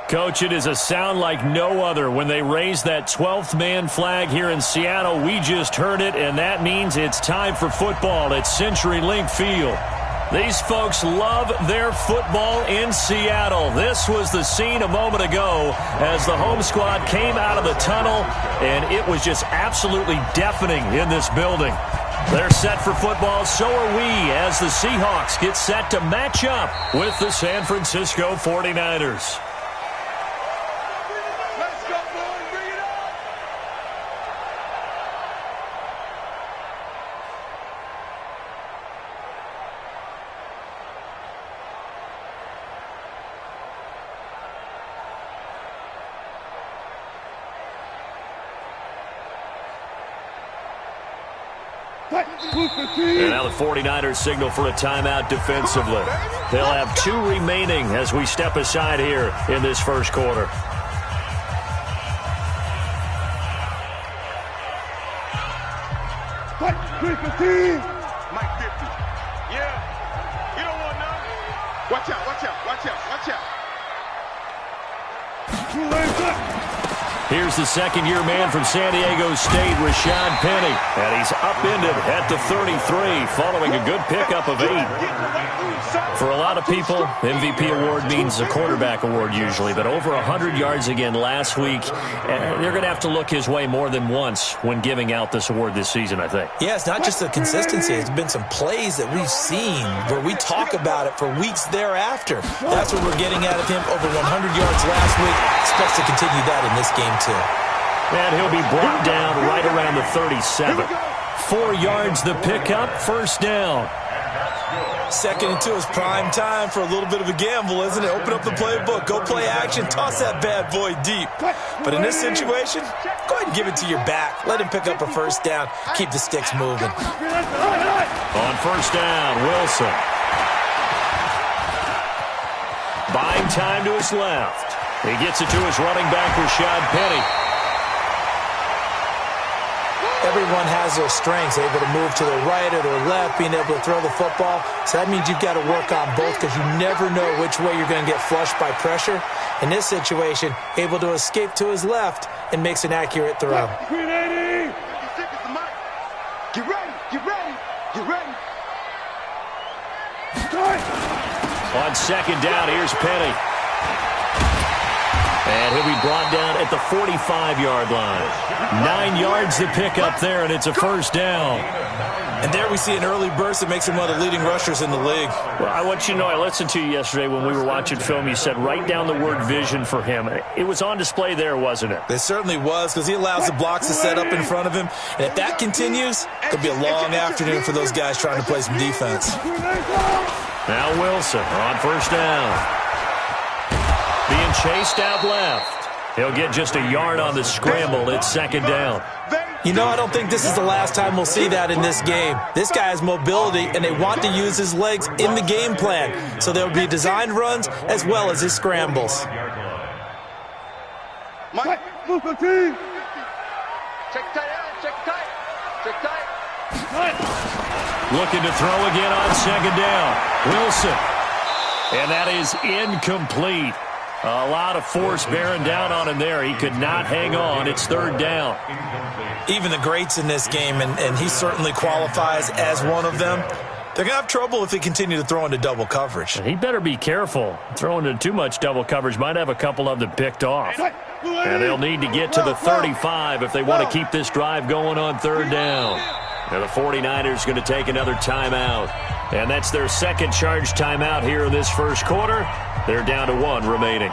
Coach, it is a sound like no other when they raise that 12th man flag here in Seattle. We just heard it, and that means it's time for football at CenturyLink Field. These folks love their football in Seattle. This was the scene a moment ago as the home squad came out of the tunnel, and it was just absolutely deafening in this building. They're set for football, so are we, as the Seahawks get set to match up with the San Francisco 49ers. And now the 49ers signal for a timeout defensively. They'll have 2 remaining as we step aside here in this first quarter. Mike 50. Yeah. You don't want none. Watch out, watch out, watch out, watch out. Here's the second-year man from San Diego State, Rashad Penny. And he's upended at the 33 following a good pickup of 8. For a lot of people, MVP award means a quarterback award usually, but over 100 yards again last week. They're going to have to look his way more than once when giving out this award this season, I think. Yeah, it's not just the consistency. It's been some plays that we've seen where we talk about it for weeks thereafter. That's what we're getting out of him. Over 100 yards last week. Expects to continue that in this game, too. And he'll be brought down right around the 37. 4 yards the pickup, first down. 2nd and 2 is prime time for a little bit of a gamble, isn't it? Open up the playbook, go play action, toss that bad boy deep. But in this situation, go ahead and give it to your back. Let him pick up a first down. Keep the sticks moving. On first down, Wilson. Buying time to his left. He gets it to his running back, Rashad Penny. Everyone has their strengths, able to move to their right or their left, being able to throw the football. So that means you've got to work on both because you never know which way you're going to get flushed by pressure. In this situation, able to escape to his left and makes an accurate throw. Get ready, get ready, get ready. On second down, here's Penny. And he'll be brought down at the 45-yard line. 9 yards to pick up there, and it's a first down. And there we see an early burst that makes him one of the leading rushers in the league. Well, I want you to know, I listened to you yesterday when we were watching film. You said write down the word vision for him. It was on display there, wasn't it? It certainly was, because he allows the blocks to set up in front of him. And if that continues, it could be a long afternoon for those guys trying to play some defense. Now Wilson on first down. Being chased out left. He'll get just a yard on the scramble. It's second down. You know, I don't think this is the last time we'll see that in this game. This guy has mobility, and they want to use his legs in the game plan. So there will be designed runs as well as his scrambles. Mike, move the team. Check tight, check tight, check tight. Looking to throw again on second down. Wilson. And that is incomplete. A lot of force bearing down on him there. He could not hang on. It's third down. Even the greats in this game, and he certainly qualifies as one of them, they're going to have trouble if they continue to throw into double coverage. He better be careful. Throwing into too much double coverage might have a couple of them picked off. And they'll need to get to the 35 if they want to keep this drive going on third down. And the 49ers going to take another timeout. And that's their second charge timeout here in this first quarter. They're down to 1 remaining.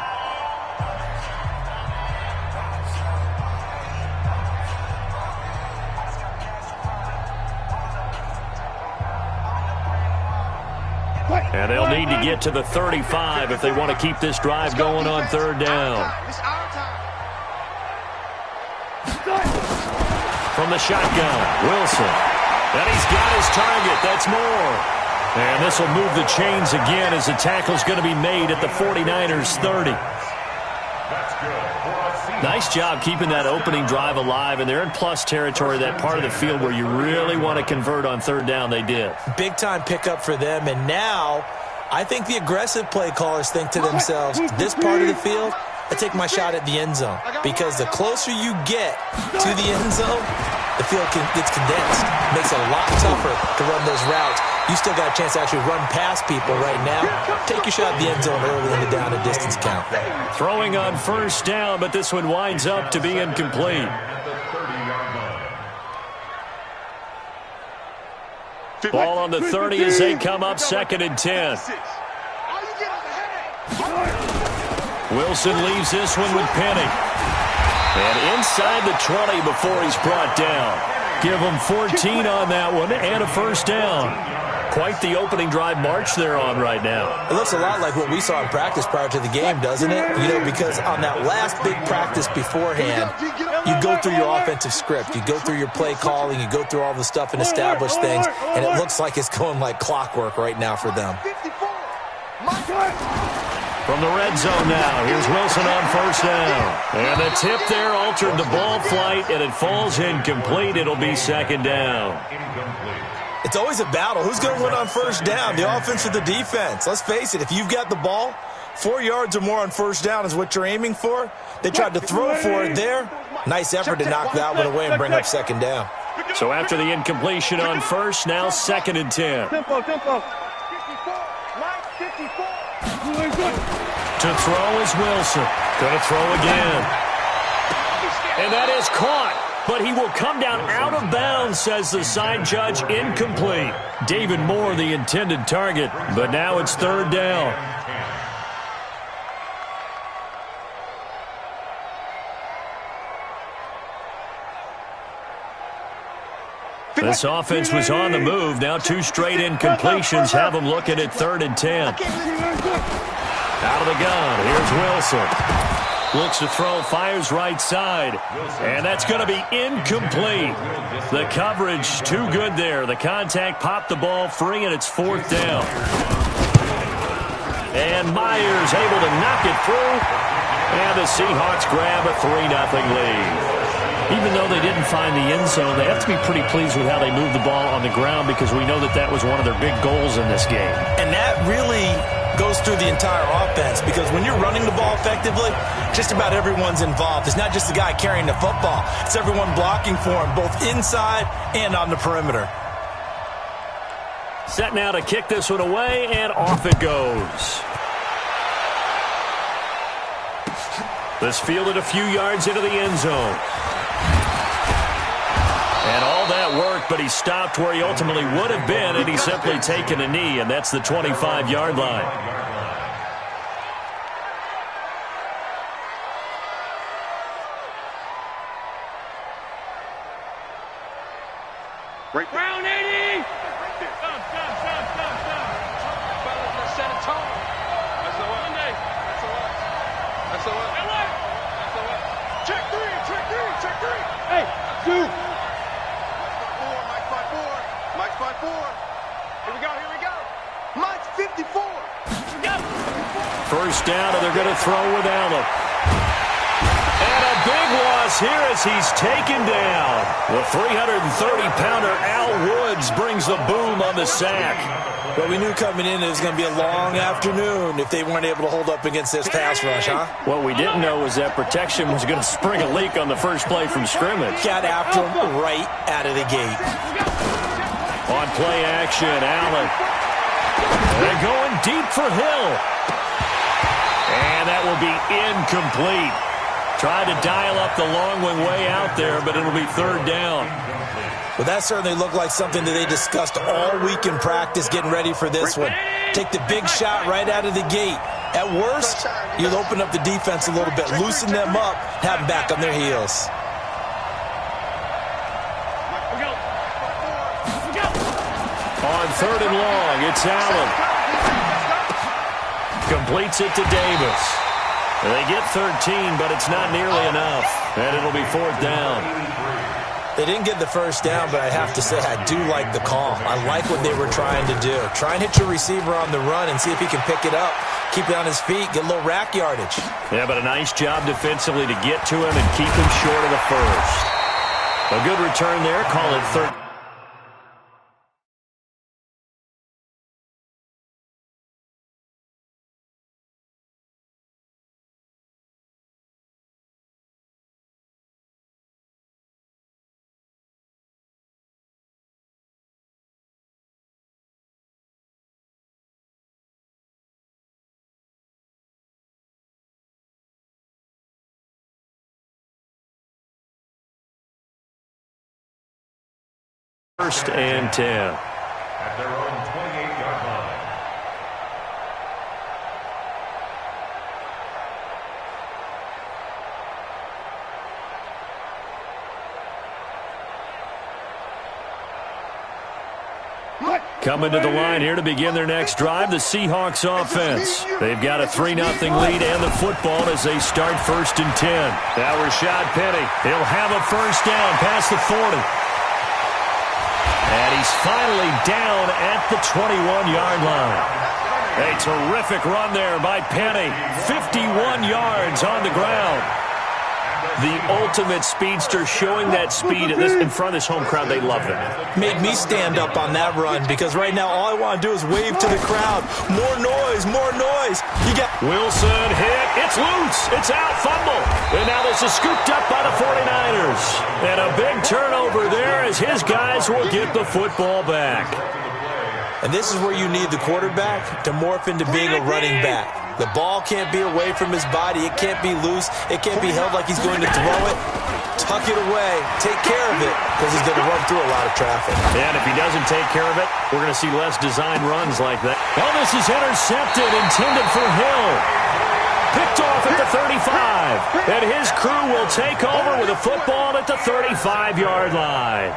And they'll need to get to the 35 if they want to keep this drive going on third down. From the shotgun, Wilson. And he's got his target. That's more. And this will move the chains again as the tackle's going to be made at the 49ers 30. Nice job keeping that opening drive alive, and they're in plus territory, that part of the field where you really want to convert on third down. They did. Big-time pickup for them, and now I think the aggressive play callers think to themselves, this part of the field, I take my shot at the end zone because the closer you get to the end zone, the field gets condensed. It makes it a lot tougher to run those routes. You still got a chance to actually run past people right now. Take your shot at the end zone early in the down and distance count. Throwing on first down, but this one winds up to be incomplete. Ball on the 30 as they come up 2nd and 10. Wilson leaves this one with Penny. And inside the 20 before he's brought down. Give him 14 on that one and a first down. Quite the opening drive march they're on right now. It looks a lot like what we saw in practice prior to the game, doesn't it? You know, because on that last big practice beforehand, you go through your offensive script. You go through your play calling. You go through all the stuff and establish things. And it looks like it's going like clockwork right now for them. From the red zone now, here's Wilson on first down. And the tip there altered the ball flight, and it falls incomplete. It'll be 2nd down. It's always a battle. Who's going to win on first down, the offense or the defense? Let's face it, if you've got the ball, 4 yards or more on first down is what you're aiming for. They tried to throw for it there. Nice effort to knock that one away and bring up 2nd down. So after the incompletion on first, now 2nd and 10. To throw is Wilson. Going to throw again. And that is caught. But he will come down out of bounds, says the side judge. Incomplete. David Moore, the intended target. But now it's 3rd down. This offense was on the move. Now 2 straight incompletions have them looking at 3rd and 10. Out of the gun. Here's Wilson. Looks to throw, fires right side. And that's going to be incomplete. The coverage too good there. The contact popped the ball free, and it's 4th down. And Myers able to knock it through. And the Seahawks grab a 3-0 lead. Even though they didn't find the end zone, they have to be pretty pleased with how they moved the ball on the ground because we know that that was one of their big goals in this game. And that really goes through the entire offense because when you're running the ball effectively, just about everyone's involved. It's not just the guy carrying the football. It's everyone blocking for him, both inside and on the perimeter. Set now to kick this one away, and off it goes. This fielded a few yards into the end zone. And all that work, but he stopped where he ultimately would have been, and he's simply taken a knee, and that's the 25-yard line. Round 80! Stop. Set a tone. That's the one. That's the one. Check three. Hey, 2. Mike's 5-4. Here we go. Mike's 54. First down, and they're going to throw with Allen. And a big loss here as he's taken down. The 330-pounder Al Woods brings the boom on the sack. Well, we knew coming in it was going to be a long afternoon if they weren't able to hold up against this pass rush, huh? What we didn't know was that protection was going to spring a leak on the first play from scrimmage. Got after him right out of the gate. On play action, Allen. They're going deep for Hill. And that will be incomplete. Tried to dial up the long one way out there, but it'll be 3rd down. Well, that certainly looked like something that they discussed all week in practice getting ready for this one. Take the big shot right out of the gate. At worst, you'll open up the defense a little bit, loosen them up, have them back on their heels. On 3rd and long, it's Allen. Completes it to Davis. They get 13, but it's not nearly enough. And it'll be 4th down. They didn't get the first down, but I have to say I do like the call. I like what they were trying to do. Try and hit your receiver on the run and see if he can pick it up. Keep it on his feet, get a little rack yardage. Yeah, but a nice job defensively to get to him and keep him short of the first. A good return there. Call it 13. First and 10. At their own 28-yard line. Coming to the line here to begin their next drive, the Seahawks offense. They've got a 3-0 lead and the football as they start first and 10. Now Rashad Penny. He'll have a first down past the 40. And he's finally down at the 21-yard line. A terrific run there by Penny. 51 yards on the ground. The ultimate speedster, showing that speed in front of this home crowd. They love that. Made me stand up on that run because right now all I want to do is wave to the crowd. More noise, more noise. You got Wilson hit. It's loose. It's out. Fumble. And now this is scooped up by the 49ers. And a big turnover there as his guys will get the football back. And this is where you need the quarterback to morph into being a running back. The ball can't be away from his body. It can't be loose. It can't be held like he's going to throw it. Tuck it away. Take care of it because he's going to run through a lot of traffic. And if he doesn't take care of it, we're going to see less design runs like that. Well, this is intercepted, intended for Hill. Picked off at the 35. And his crew will take over with a football at the 35-yard line.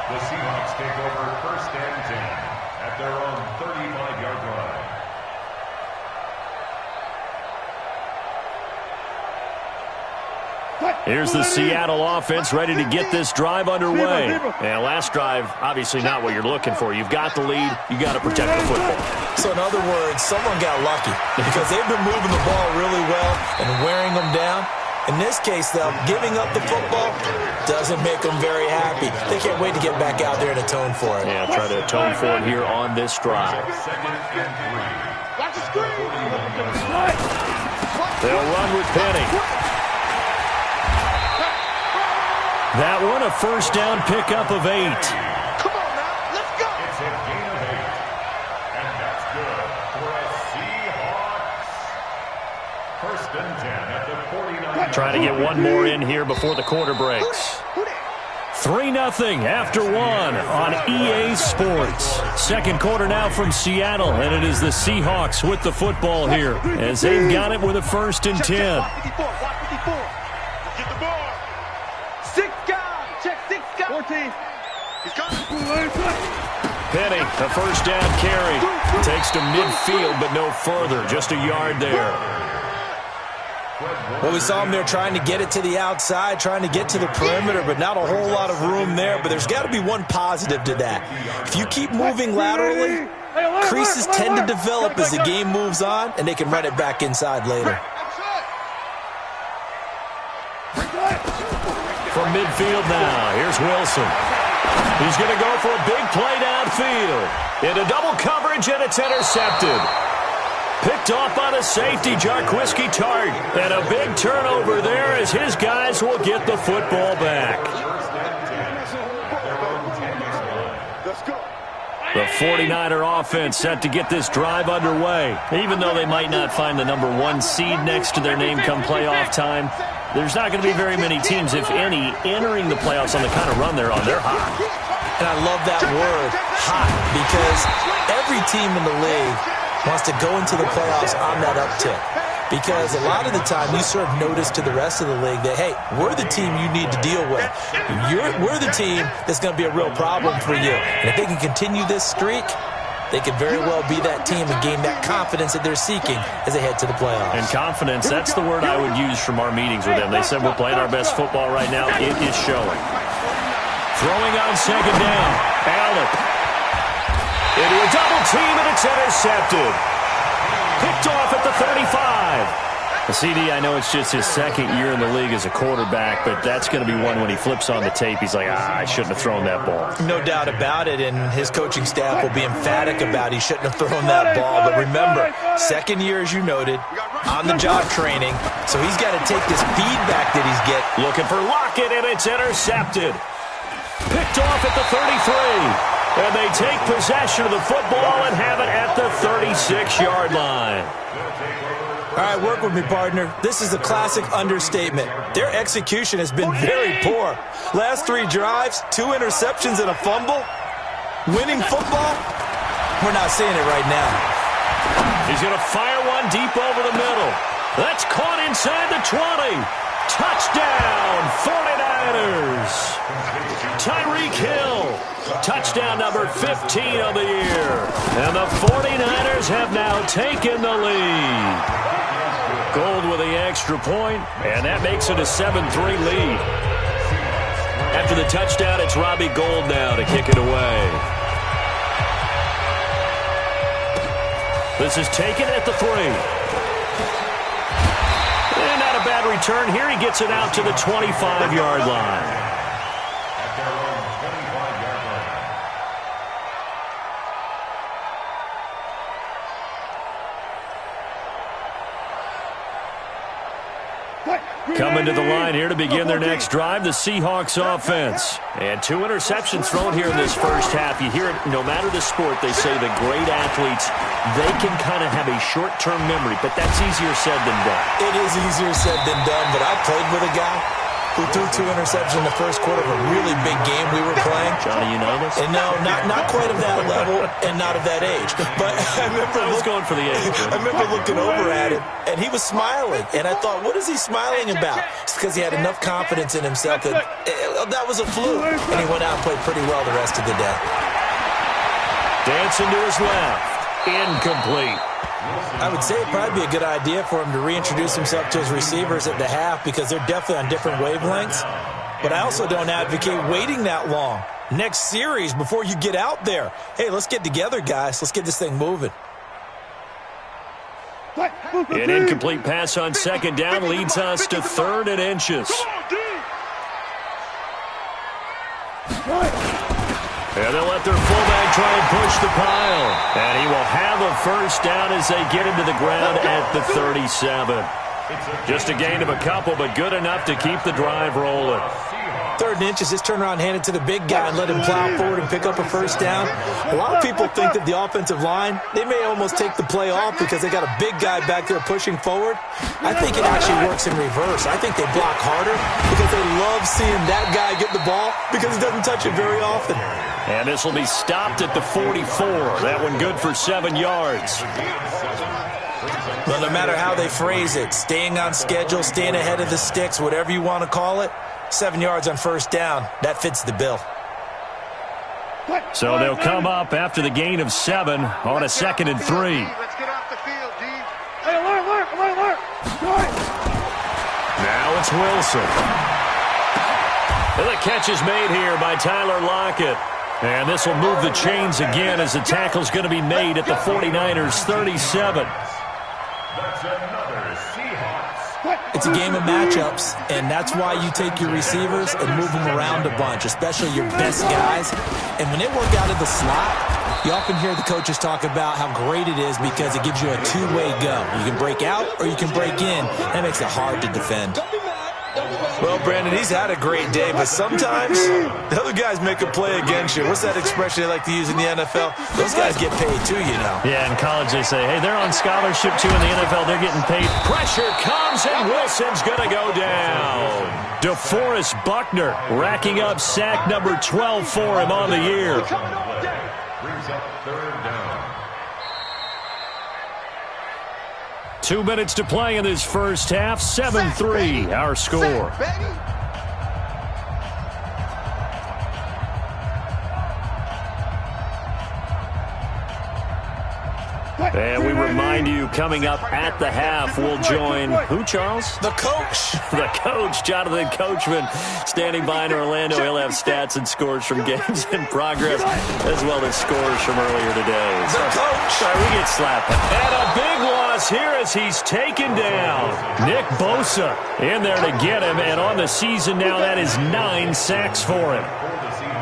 The Seahawks take over first and 10 at their own 35-yard line. Here's the Seattle offense ready to get this drive underway. And last drive, obviously not what you're looking for. You've got the lead. You got to protect the football. So in other words, someone got lucky because they've been moving the ball really well and wearing them down. In this case, though, giving up the football doesn't make them very happy. They can't wait to get back out there and atone for it. Yeah, try to atone for it here on this drive. Watch the screen. They'll run with Penny. That one, a first down pickup of 8. Come on now, let's go. It's a gain of 8. And that's good for a Seahawks. First and 10 at the 49. Trying to get one more in here before the quarter breaks. 3-0 after one on EA Sports. Second quarter now from Seattle, and it is the Seahawks with the football here as they've got it with a first and 10. Get the ball. 6 guys. Check 6 guys. 14. He's coming. Penny, a first down carry. Takes to midfield, but no further. Just a yard there. Well, we saw him there trying to get it to the outside, trying to get to the perimeter, but not a whole lot of room there. But there's got to be one positive to that. If you keep moving laterally, creases tend to develop as the game moves on, and they can run it back inside later. From midfield now, here's Wilson. He's going to go for a big play downfield. Into double coverage, and it's intercepted. Picked off by the safety, Jarquiski Tart. And a big turnover there as his guys will get the football back. The 49er offense set to get this drive underway. Even though they might not find the number 1 seed next to their name come playoff time, there's not going to be very many teams, if any, entering the playoffs on the kind of run they're on. They're hot. And I love that word, hot, because every team in the league wants to go into the playoffs on that uptick. Because a lot of the time you serve notice to the rest of the league that, hey, we're the team you need to deal with. We're the team that's going to be a real problem for you. And if they can continue this streak, they could very well be that team and gain that confidence that they're seeking as they head to the playoffs. And confidence, that's the word I would use from our meetings with them. They said we're playing our best football right now. It is showing. Throwing on second down. Allen. Into a double team, and it's intercepted. Picked off at the 35. The CD, I know it's just his second year in the league as a quarterback, but that's going to be one when he flips on the tape. He's like, I shouldn't have thrown that ball. No doubt about it, and his coaching staff will be emphatic about he shouldn't have thrown that ball. But remember, second year, as you noted, on-the-job training, so he's got to take this feedback that he's getting. Looking for Lockett, and it's intercepted. Picked off at the 33. And they take possession of the football and have it at the 36-yard line. All right, work with me, partner. This is a classic understatement. Their execution has been very poor. Last 3 drives, 2 interceptions and a fumble. Winning football, we're not seeing it right now. He's going to fire one deep over the middle. That's caught inside the 20. Touchdown, 49ers. Tyreek Hill, touchdown number 15 of the year. And the 49ers have now taken the lead. Gold with the extra point, and that makes it a 7-3 lead. After the touchdown, it's Robbie Gould now to kick it away. This is taken at the 3. And not a bad return here. He gets it out to the 25-yard line. Coming to the line here to begin their next drive, the Seahawks offense. And 2 interceptions thrown here in this first half. You hear it, no matter the sport, they say the great athletes, they can kind of have a short-term memory, but that's easier said than done. It is easier said than done, but I played with a guy who threw 2 interceptions in the first quarter of a really big game we were playing. Johnny Unitas? And no, not quite of that level and not of that age. But I was going for the age. I remember looking over at him, and he was smiling. And I thought, what is he smiling about? It's because he had enough confidence in himself that that was a fluke. And he went out and played pretty well the rest of the day. Dancing to his left. Incomplete. I would say it'd probably be a good idea for him to reintroduce himself to his receivers at the half because they're definitely on different wavelengths. But I also don't advocate waiting that long. Next series, before you get out there, hey, let's get together, guys. Let's get this thing moving. An incomplete pass on second down leads us to 3rd and inches. And they'll let their fullback try and push the pile. And he will have a first down as they get into the ground at the 37. Just a gain of a couple, but good enough to keep the drive rolling. 3rd and inches, just turn around, hand it to the big guy, and let him plow forward and pick up a first down. A lot of people think that the offensive line, they may almost take the play off because they got a big guy back there pushing forward. I think it actually works in reverse. I think they block harder because they love seeing that guy get the ball because he doesn't touch it very often. And this will be stopped at the 44. That one good for 7 yards. Well, no matter how they phrase it, staying on schedule, staying ahead of the sticks, whatever you want to call it, 7 yards on first down, that fits the bill. So they'll come up after the gain of 7 on a 2nd and 3. Let's get off the field, D. Hey, alert. Now it's Wilson. And the catch is made here by Tyler Lockett. And this will move the chains again as the tackle's going to be made at the 49ers' 37. It's a game of matchups, and that's why you take your receivers and move them around a bunch, especially your best guys. And when they work out of the slot, you often hear the coaches talk about how great it is because it gives you a two-way go. You can break out or you can break in. That makes it hard to defend. Well, Brandon, he's had a great day, but sometimes the other guys make a play against you. What's that expression they like to use in the NFL? Those guys get paid too, you know. Yeah, in college they say, hey, they're on scholarship too. In the NFL, they're getting paid. Pressure comes, and Wilson's going to go down. DeForest Buckner racking up sack number 12 for him on the year. Brings up 3rd down. 2 minutes to play in this first half. 7-3, our score. And we remind you, coming up at the half, we'll join who, Charles? The coach. The coach, Jonathan Coachman, standing by in Orlando. He'll have stats and scores from games in progress, as well as scores from earlier today. The coach. Sorry, we get slapped. And a big loss here as he's taken down. Nick Bosa in there to get him, and on the season now, that is 9 sacks for him.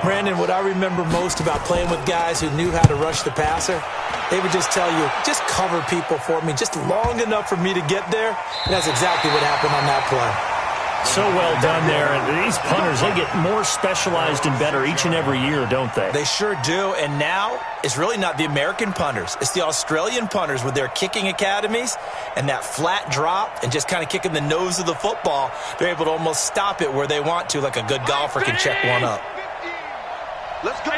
Brandon, what I remember most about playing with guys who knew how to rush the passer, they would just tell you, just cover people for me, just long enough for me to get there. And that's exactly what happened on that play. So well done there. And these punters, they get more specialized and better each and every year, don't they? They sure do. And now it's really not the American punters. It's the Australian punters with their kicking academies and that flat drop and just kind of kicking the nose of the football. They're able to almost stop it where they want to, like a good golfer can check one up. Let's go.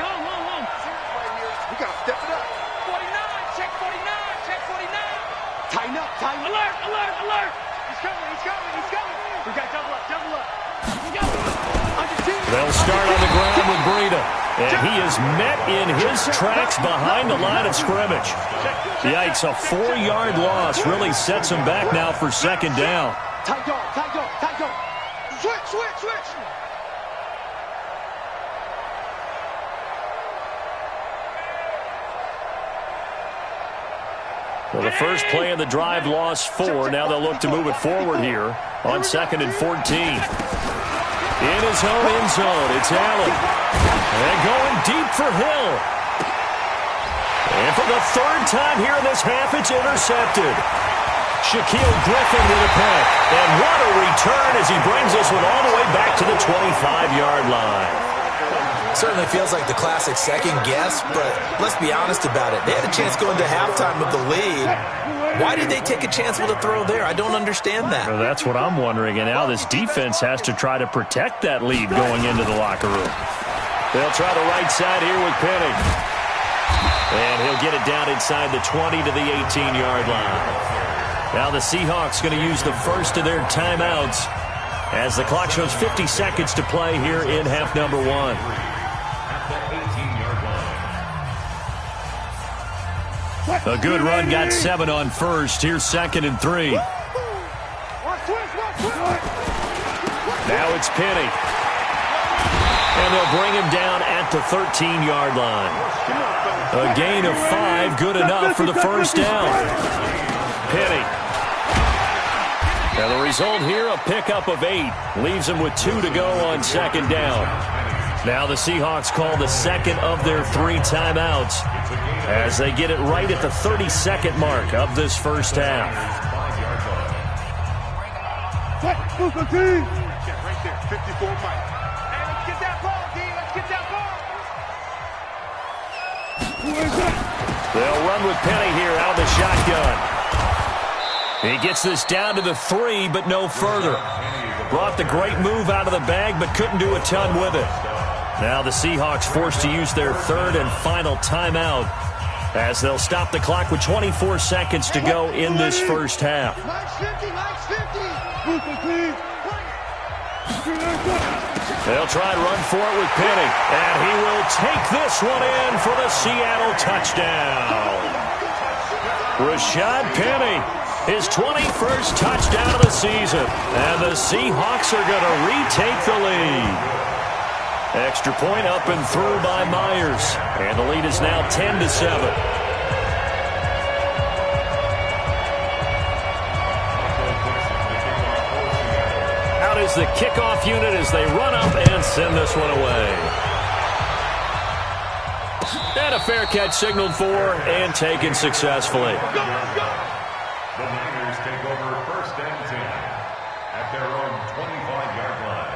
Alert, alert, alert. He's coming, he's coming, he's coming. We got double up, double up. They'll start on the ground with Breida. And he is met in his tracks behind the line of scrimmage. Yikes, a 4-yard loss really sets him back now for second down. Tight dog, tight dog, tight dog. Switch, switch, switch. Well, the first play of the drive lost 4. Now they'll look to move it forward here on 2nd and 14. In his own end zone, it's Allen. And going deep for Hill. And for the 3rd time here in this half, it's intercepted. Shaquille Griffin with a pick. And what a return as he brings this one all the way back to the 25-yard line. Certainly feels like the classic second guess, but let's be honest about it. They had a chance going to halftime with the lead. Why did they take a chance with a throw there? I don't understand that. Well, that's what I'm wondering, and now this defense has to try to protect that lead going into the locker room. They'll try the right side here with Penny. And he'll get it down inside the 20 to the 18-yard line. Now the Seahawks going to use the first of their timeouts as the clock shows 50 seconds to play here in half number 1. A good run, got 7 on first. Here's 2nd and 3. Now it's Penny. And they'll bring him down at the 13-yard line. A gain of 5, good enough for the first down. Penny. And the result here, a pickup of 8. Leaves them with 2 to go on 2nd down. Now the Seahawks call the second of their 3 timeouts as they get it right at the 32nd mark of this first half. Right there, 54 Mike. Hey, let's get that ball, D. Let's get that ball. They'll run with Penny here out of the shotgun. He gets this down to the 3, but no further. Brought the great move out of the bag, but couldn't do a ton with it. Now the Seahawks forced to use their 3rd and final timeout as they'll stop the clock with 24 seconds to go in this first half. They'll try and run for it with Penny, and he will take this one in for the Seattle touchdown. Rashad Penny, his 21st touchdown of the season, and the Seahawks are going to retake the lead. Extra point up and through by Myers. And the lead is now 10-7. Out is the kickoff unit as they run up and send this one away. And a fair catch signaled for and taken successfully. The Niners take over 1st and 10 at their own 25-yard line.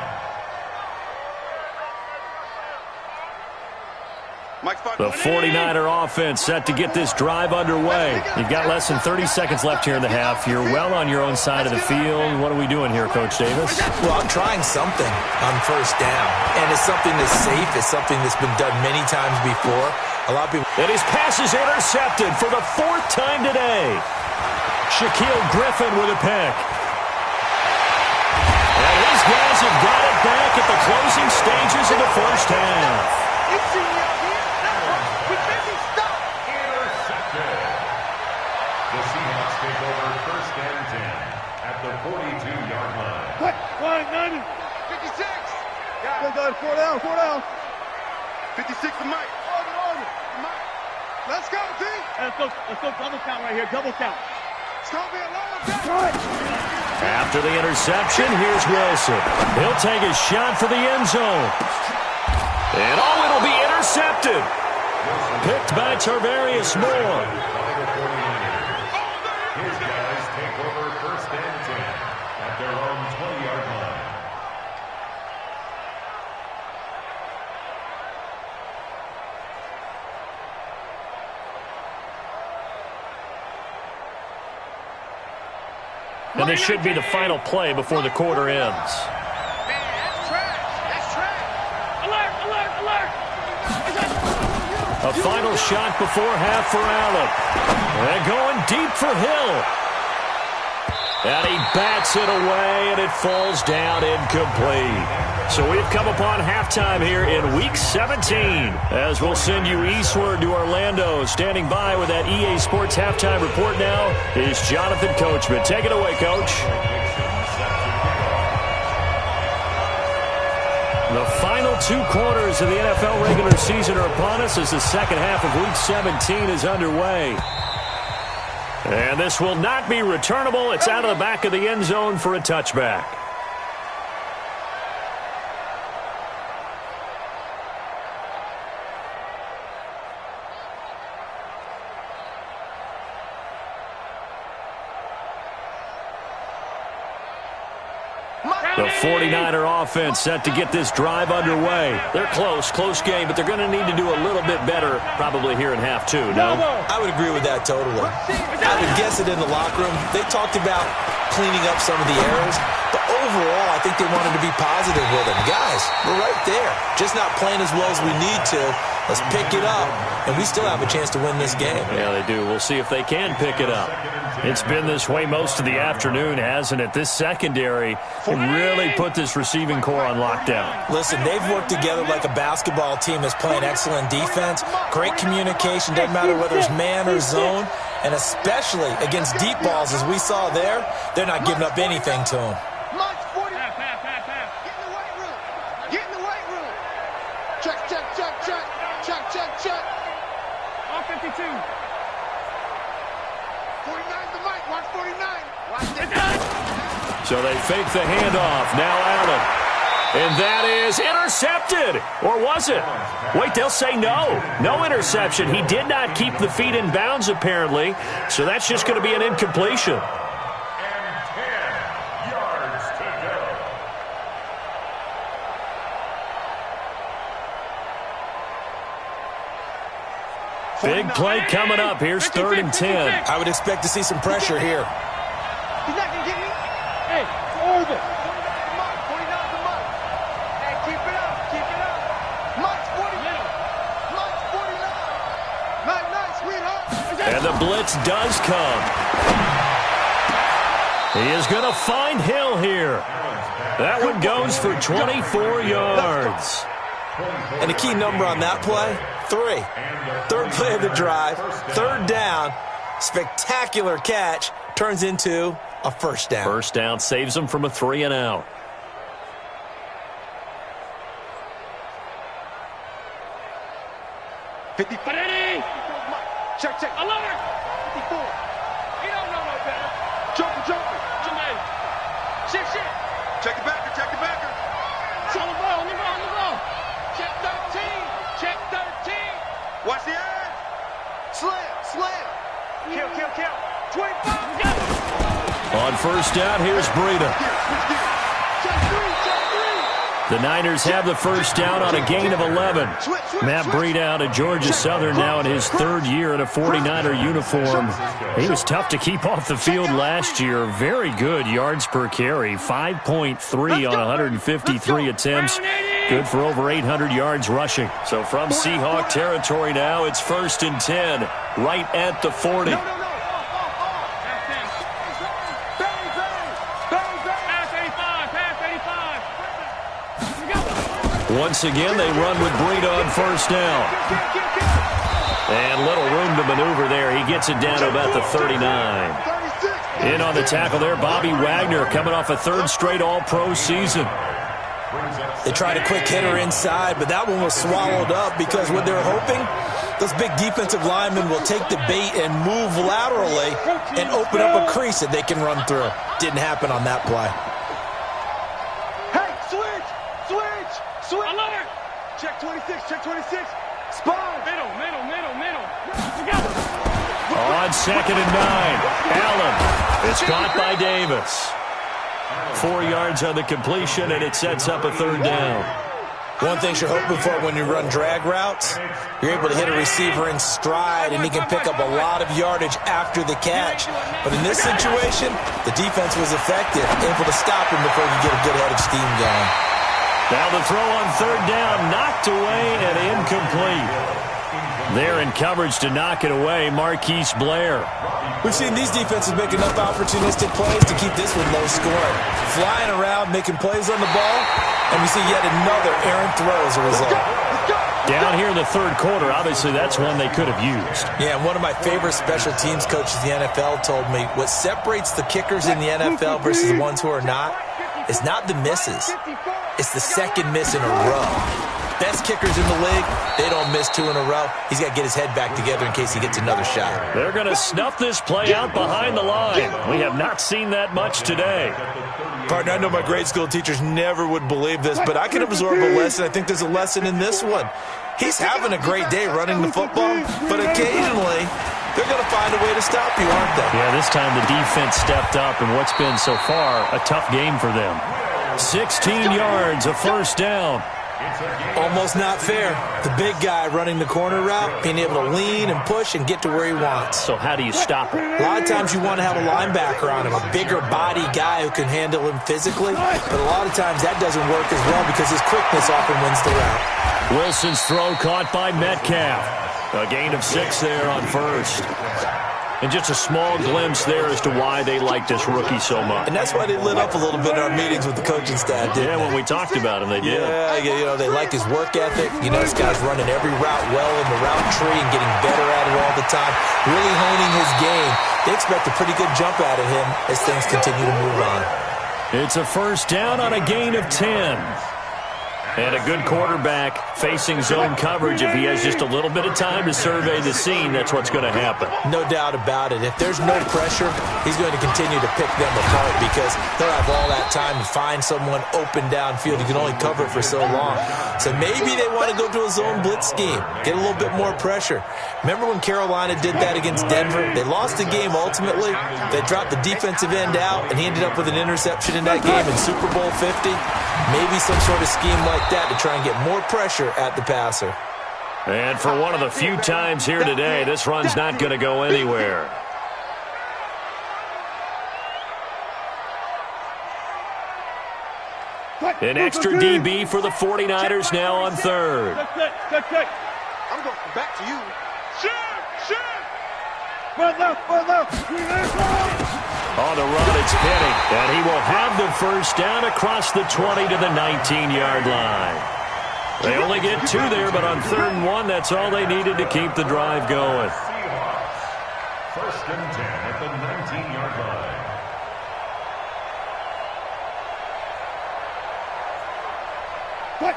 The 49er offense set to get this drive underway. You've got less than 30 seconds left here in the half. You're well on your own side of the field. What are we doing here, Coach Davis? Well, I'm trying something on 1st down, and it's something that's safe. It's something that's been done many times before. A lot of people. And his pass is intercepted for the 4th time today. Shaquille Griffin with a pick. And these guys have got it back at the closing stages of the first half. The Seahawks take over 1st and 10 at the 42-yard line. What? 56. Got 4 down, 4 down. 56 to Mike. Let's go, D. Let's go double count right here, double count. It's going to be a long count. After the interception, here's Wilson. He'll take a shot for the end zone. And it'll be intercepted. Picked by Tarvarius Moore. His guys take over 1st and 10 at their own 20-yard line. And this should be the final play before the quarter ends. Man, that's trash. That's trash. Alert, alert, alert. A final shot before half for Allen. And going deep for Hill. And he bats it away, and it falls down incomplete. So we've come upon halftime here in Week 17, as we'll send you eastward to Orlando. Standing by with that EA Sports halftime report now is Jonathan Coachman. Take it away, Coach. The final 2 quarters of the NFL regular season are upon us as the second half of Week 17 is underway. And this will not be returnable. It's out of the back of the end zone for a touchback. The 49er offense set to get this drive underway. They're close game, but they're going to need to do a little bit better probably here in half 2, no? I would agree with that totally. I would guess it in the locker room. They talked about cleaning up some of the errors, but overall, I think they wanted to be positive with it. Guys, we're right there. Just not playing as well as we need to. Let's pick it up, and we still have a chance to win this game. Yeah, they do. We'll see if they can pick it up. It's been this way most of the afternoon, hasn't it? This secondary really put this receiving core on lockdown. Listen, they've worked together like a basketball team that's playing excellent defense, great communication, doesn't matter whether it's man or zone, and especially against deep balls, as we saw there, they're not giving up anything to them. Check. On 52. 49's the mic. Watch 49. Watch it. So they fake the handoff. Now Allen. And that is intercepted. Or was it? Wait, they'll say no. No interception. He did not keep the feet in bounds, apparently. So that's just going to be an incompletion. Big play coming up. Here's 3rd and 10. I would expect to see some pressure here. He's not going to get me. Hey, over. 49 the mark. Hey, keep it up. Mark's 49. Mark's 49. Nice, sweetheart. And the blitz does come. He is going to find Hill here. That one goes for 24 yards. And the key number on that play, 3. 3rd play of the drive, 3rd down, spectacular catch, turns into a first down. First down saves them from a 3 and out. Check. Alert. 54. He don't know no better. Joker. Jermaine. Shit. Check the backer. On the ball. Check 13. Watch the edge. Slam. Kill. 25. On first down, here's Breida. Check 3. The Niners have the first down on a gain of 11. Matt Breida out of Georgia Southern now in his 3rd year in a 49er uniform. He was tough to keep off the field last year. Very good yards per carry, 5.3 on 153 attempts. Good for over 800 yards rushing. So from Seahawk territory now, it's 1st and 10, right at the 40. Once again, they run with Breida on first down. And little room to maneuver there. He gets it down to about the 39. In on the tackle there, Bobby Wagner coming off a 3rd straight All-Pro season. They tried a quick hitter inside, but that one was swallowed up because what they're hoping, those big defensive linemen will take the bait and move laterally and open up a crease that they can run through. Didn't happen on that play. Hey, switch. Alert. Check 26. Spine. Middle. On 2nd and 9, Allen. It's caught by Davis. 4 yards on the completion, and it sets up a 3rd down. One thing you're hoping for when you run drag routes, you're able to hit a receiver in stride, and he can pick up a lot of yardage after the catch. But in this situation, the defense was effective, able to stop him before he could get a good head of steam going. Now the throw on 3rd down, knocked away and incomplete. There in coverage to knock it away, Marquise Blair. We've seen these defenses make enough opportunistic plays to keep this one low scoring. Flying around, making plays on the ball, and we see yet another errant throw as a result. Down here in the third quarter, obviously that's one they could have used. Yeah, and one of my favorite special teams coaches in the NFL told me what separates the kickers in the NFL versus the ones who are not is not the misses. It's the second miss in a row. Best kickers in the league, they don't miss 2 in a row. He's got to get his head back together in case he gets another shot. They're going to snuff this play out behind the line. We have not seen that much today. Partner, I know my grade school teachers never would believe this, but I can absorb a lesson. I think there's a lesson in this one. He's having a great day running the football, but occasionally they're going to find a way to stop you, aren't they? Yeah, this time the defense stepped up in what's been so far a tough game for them. 16 yards, a first down. Almost not fair. The big guy running the corner route, being able to lean and push and get to where he wants. So how do you stop him? A lot of times you want to have a linebacker on him, a bigger body guy who can handle him physically, but a lot of times that doesn't work as well because his quickness often wins the route. Wilson's throw caught by Metcalf. A gain of 6 there on first. And just a small glimpse there as to why they like this rookie so much. And that's why they lit up a little bit in our meetings with the coaching staff, didn't they? When we talked about him, they did. Yeah, you know, they like his work ethic. You know, this guy's running every route well in the route tree and getting better at it all the time, really honing his game. They expect a pretty good jump out of him as things continue to move on. It's a first down on a gain of 10. And a good quarterback facing zone coverage. If he has just a little bit of time to survey the scene, that's what's going to happen. No doubt about it. If there's no pressure, he's going to continue to pick them apart because they'll have all that time to find someone open downfield. You can only cover it for so long. So maybe they want to go to a zone blitz scheme, get a little bit more pressure. Remember when Carolina did that against Denver? They lost the game ultimately. They dropped the defensive end out, and he ended up with an interception in that game in Super Bowl 50. Maybe some sort of scheme like that to try and get more pressure at the passer. And for one of the few times here today, this run's not going to go anywhere. An extra DB for the 49ers now on third. I'm going back to you. On the run, it's Penny, and he will have the first down across the 20 to the 19-yard line. They only get 2 there, but on 3rd and 1, that's all they needed to keep the drive going. First and 10 at the 19-yard line. What?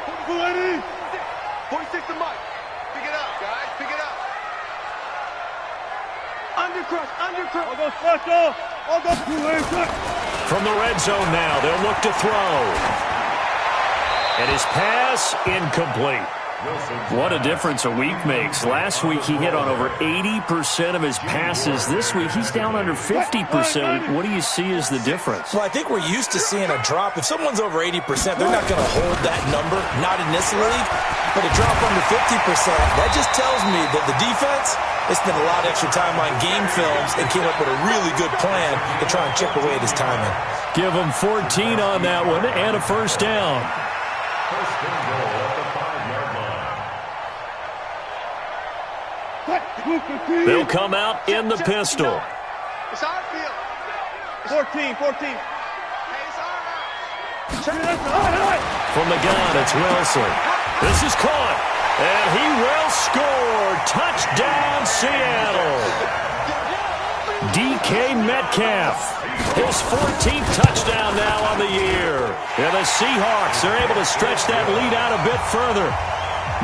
46 to Mike. Pick it up, guys. Pick it up. Undercrush. From the red zone now, they'll look to throw. And his pass incomplete. What a difference a week makes. Last week he hit on over 80% of his passes. This week he's down under 50%. What do you see as the difference? Well, I think we're used to seeing a drop. If someone's over 80%, they're not going to hold that number, not in this league. But a drop under 50%, that just tells me that the defense, they spent a lot of extra time on game films and came up with a really good plan to try and chip away at his timing. Give him 14 on that one and a first down. First and goal at the 5-yard line. They'll come out in the pistol. It's our field. 14. Hey, it's our. From the gun, it's Wilson. This is caught, and he will score. Touchdown, Seattle. DK Metcalf, his 14th touchdown now on the year. And the Seahawks are able to stretch that lead out a bit further.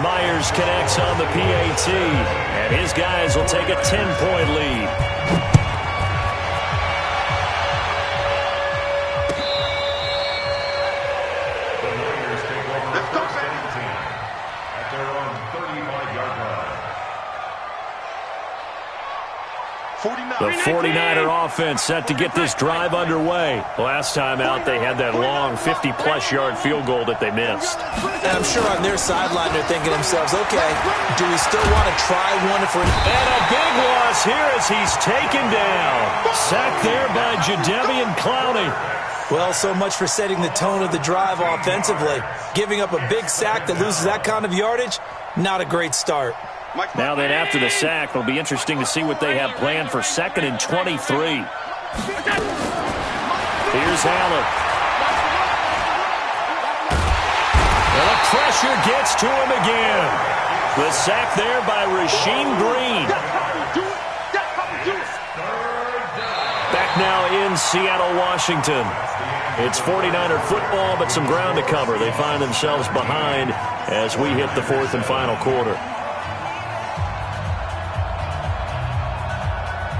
Myers connects on the PAT, and his guys will take a 10-point lead. The Niners take over first and 10 at their own 35-yard line. The 49er offense set to get this drive underway. Last time out, they had that long 50-plus yard field goal that they missed. And I'm sure on their sideline they're thinking to themselves, okay, do we still want to try one for... And a big loss here as he's taken down. Sacked there by Jadeveon Clowney. Well, so much for setting the tone of the drive offensively. Giving up a big sack that loses that kind of yardage, not a great start. Now then, after the sack, it'll be interesting to see what they have planned for 2nd and 23. Here's Allen. And the pressure gets to him again. The sack there by Rasheem Green. Back now in Seattle, Washington. It's 49er football, but some ground to cover. They find themselves behind as we hit the 4th and final quarter.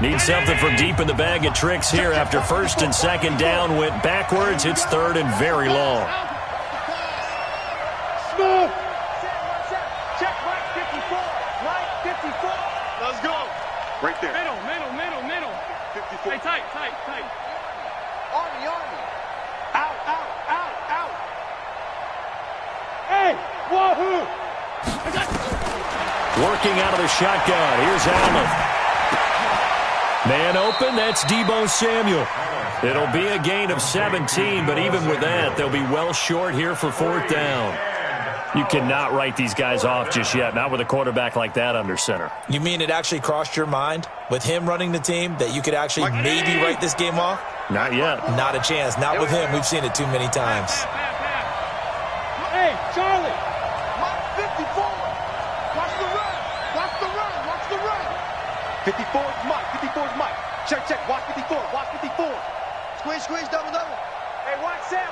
Need something from deep in the bag of tricks here after 1st and 2nd down. Went backwards. It's 3rd and very long. Smooth. Check right 54. Right 54. Let's go. Right there. Middle. 54. Hey, tight. Army. Out. Hey, wahoo. Working out of the shotgun. Here's Allen. Man open, that's Deebo Samuel. It'll be a gain of 17, but even with that, they'll be well short here for 4th down. You cannot write these guys off just yet, not with a quarterback like that under center. You mean it actually crossed your mind with him running the team that you could actually maybe write this game off? Not yet. Not a chance. Not with him. We've seen it too many times. Hey, Charlie. Mike 54. Watch the run. 54 is Mike. Check. Watch 54. Squeeze, double. Hey, watch Sam.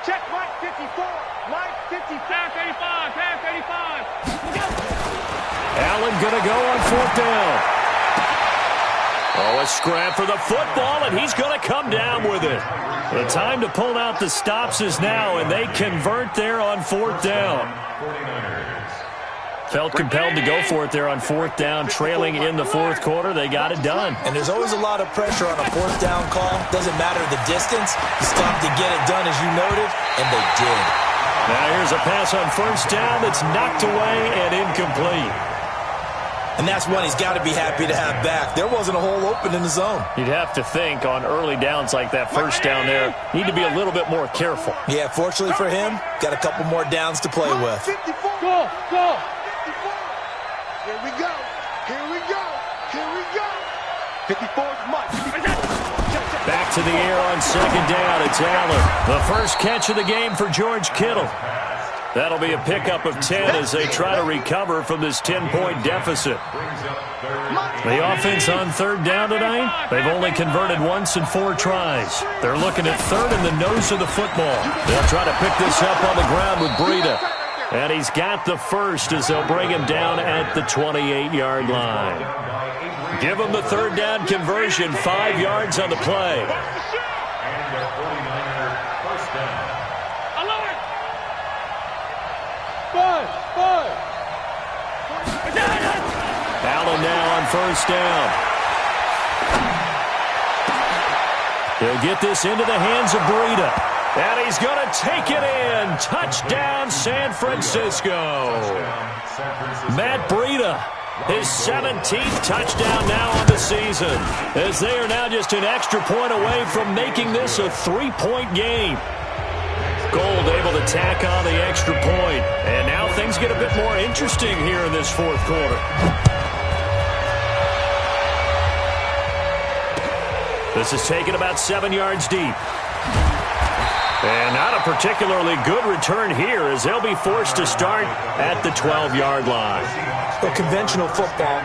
Check Mike 54. Mike 54. Pass 85. Allen going to go on 4th down. Oh, a scrap for the football, and he's going to come down with it. The time to pull out the stops is now, and they convert there on 4th down. Felt compelled to go for it there on 4th down, trailing in the 4th quarter. They got it done. And there's always a lot of pressure on a 4th down call. Doesn't matter the distance. You stop to get it done, as you noted, and they did. Now here's a pass on 1st down that's knocked away and incomplete. And that's one he's got to be happy to have back. There wasn't a hole open in the zone. You'd have to think on early downs like that 1st down there, need to be a little bit more careful. Yeah, fortunately for him, got a couple more downs to play with. 54. Go. Here we go. 54 is Mike. Back to the air on 2nd down. It's Allen. The first catch of the game for George Kittle. That'll be a pickup of 10 as they try to recover from this 10-point deficit. The offense on 3rd down tonight, they've only converted once in 4 tries. They're looking at 3rd in the nose of the football. They'll try to pick this up on the ground with Breida. And he's got the first as they'll bring him down at the 28-yard line. Give him the 3rd down conversion, 5 yards on the play. Allen now on 1st down. He'll get this into the hands of Breida. And he's going to take it in. Touchdown, San Francisco. Matt Breida, his 17th touchdown now on the season, as they are now just an extra point away from making this a 3-point game. Gold able to tack on the extra point. And now things get a bit more interesting here in this 4th quarter. This is taken about 7 yards deep. And not a particularly good return here as they'll be forced to start at the 12-yard line. Well, conventional football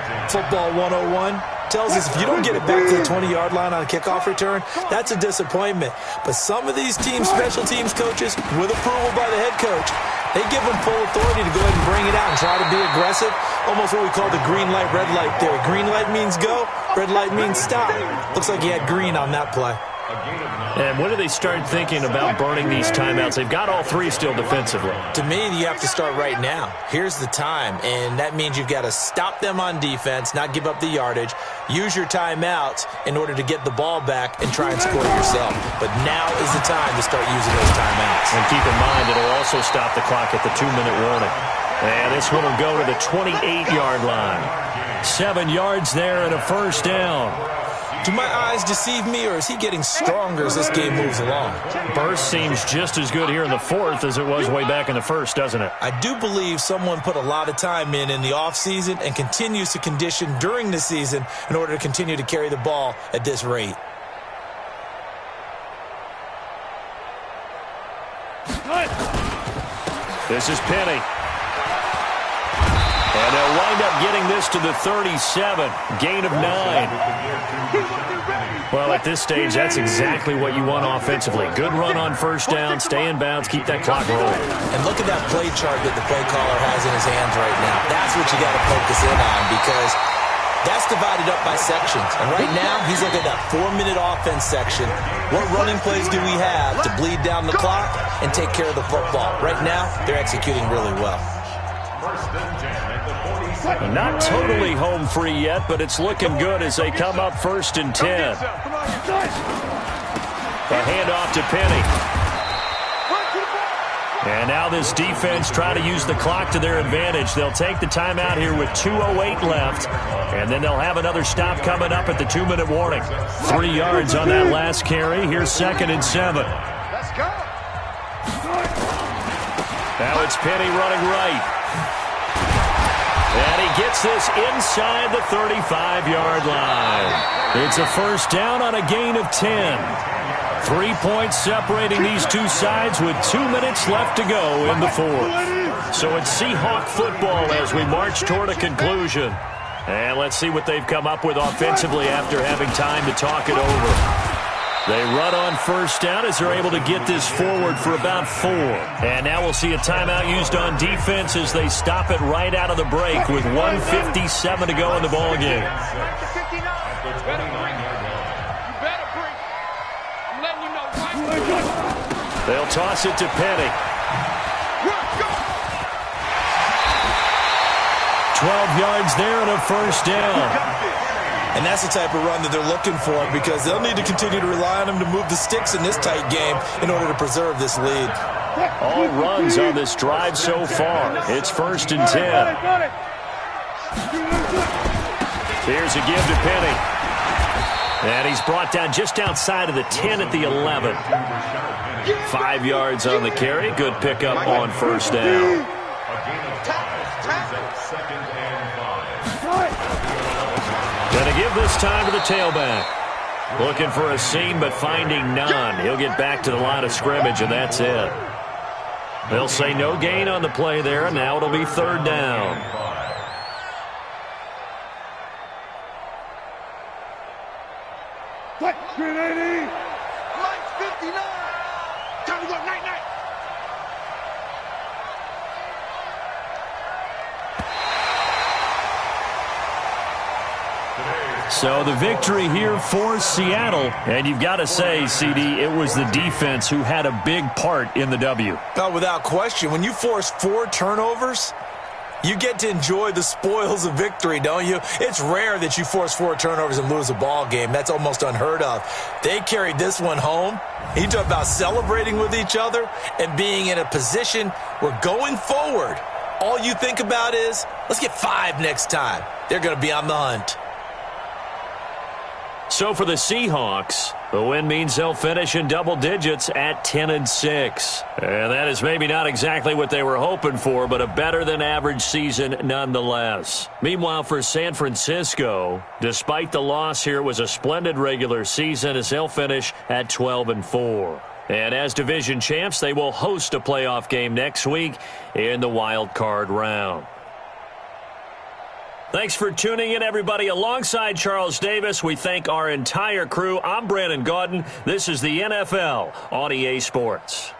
101, tells us if you don't get it back to the 20-yard line on a kickoff return, that's a disappointment. But some of these special teams coaches, with approval by the head coach, they give them full authority to go ahead and bring it out and try to be aggressive. Almost what we call the green light, red light theory. Green light means go, red light means stop. Looks like he had green on that play. And when do they start thinking about burning these timeouts? They've got all 3 still defensively. To me, you have to start right now. Here's the time, and that means you've got to stop them on defense, not give up the yardage, use your timeouts in order to get the ball back and try and score yourself. But now is the time to start using those timeouts. And keep in mind, it'll also stop the clock at the 2-minute warning. And this one will go to the 28-yard line. 7 yards there and a 1st down. Do my eyes deceive me, or is he getting stronger as this game moves along? Burst seems just as good here in the fourth as it was way back in the first, doesn't it? I do believe someone put a lot of time in the offseason and continues to condition during the season in order to continue to carry the ball at this rate. This is Penny. And they'll wind up getting this to the 37. Gain of 9. Well, at this stage, that's exactly what you want offensively. Good run on first down, stay in bounds, keep that clock rolling. And look at that play chart that the play caller has in his hands right now. That's what you got to focus in on, because that's divided up by sections. And right now, he's looking at that 4-minute offense section. What running plays do we have to bleed down the clock and take care of the football? Right now, they're executing really well. Not totally home free yet, but it's looking good as they come up 1st and 10. A handoff to Penny. And now this defense trying to use the clock to their advantage. They'll take the timeout here with 2:08 left, and then they'll have another stop coming up at the 2-minute warning. 3 yards on that last carry. Here's 2nd and 7. Let's go. Now it's Penny running right. And he gets this inside the 35-yard line. It's a first down on a gain of 10. 3 points separating these two sides with 2 minutes left to go in the fourth. So it's Seahawk football as we march toward a conclusion. And let's see what they've come up with offensively after having time to talk it over. They run on first down as they're able to get this forward for about 4. And now we'll see a timeout used on defense as they stop it right out of the break with 1:57 to go in the ballgame. They'll toss it to Penny. 12 yards there and a first down. And that's the type of run that they're looking for, because they'll need to continue to rely on him to move the sticks in this tight game in order to preserve this lead. All runs on this drive so far. It's 1st and 10. Here's a give to Penny. And he's brought down just outside of the 10 at the 11. 5 yards on the carry. Good pickup on first down. Going to give this time to the tailback. Looking for a seam, but finding none. He'll get back to the line of scrimmage, and that's it. They'll say no gain on the play there, and now it'll be 3rd down. Grenade! Lights 59! Time to go, night-night! So the victory here for Seattle. And you've got to say, CD, it was the defense who had a big part in the W. Oh, without question. When you force 4 turnovers, you get to enjoy the spoils of victory, don't you? It's rare that you force 4 turnovers and lose a ball game. That's almost unheard of. They carried this one home. You talk about celebrating with each other and being in a position where going forward, all you think about is, let's get 5 next time. They're going to be on the hunt. So for the Seahawks, the win means they'll finish in double digits at 10-6. And that is maybe not exactly what they were hoping for, but a better-than-average season nonetheless. Meanwhile, for San Francisco, despite the loss here, it was a splendid regular season as they'll finish at 12-4. And as division champs, they will host a playoff game next week in the wild card round. Thanks for tuning in, everybody. Alongside Charles Davis, we thank our entire crew. I'm Brandon Gaudin. This is the NFL on EA Sports.